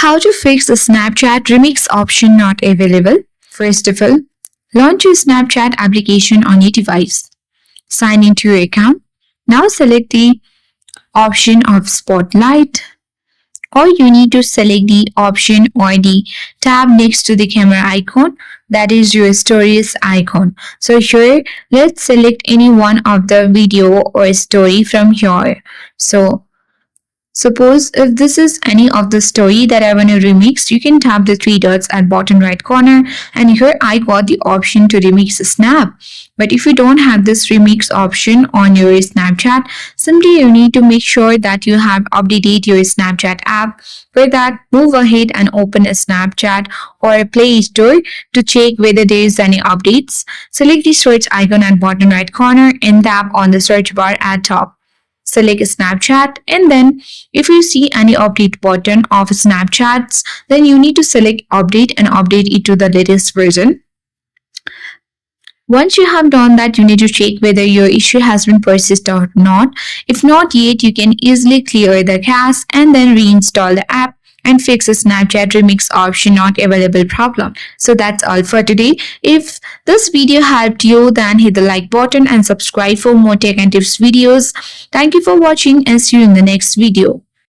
How to fix the Snapchat remix option not available? First of all, launch your Snapchat application on your device. Sign into your account. Now select the option of Spotlight, or you need to select the option or the tab next to the camera icon, that is your stories icon. So here let's select any one of the video or story from here. So suppose if this is any of the story that I want to remix, you can tap the three dots at bottom right corner, and here I got the option to remix a snap. But if you don't have this remix option on your Snapchat, simply you need to make sure that you have updated your Snapchat app. For that, move ahead and open a Snapchat or a Play Store to check whether there is any updates. Select the search icon at bottom right corner and tap on the search bar at top. Select Snapchat, and then if you see any update button of Snapchats, then you need to select update and update it to the latest version. Once you have done that, you need to check whether your issue has been persisted or not. If not yet, you can easily clear the cache and then reinstall the app and fix a Snapchat remix option not available problem. So that's all for today. If this video helped you, then hit the like button and subscribe for more tech and tips videos. Thank you for watching and see you in the next video.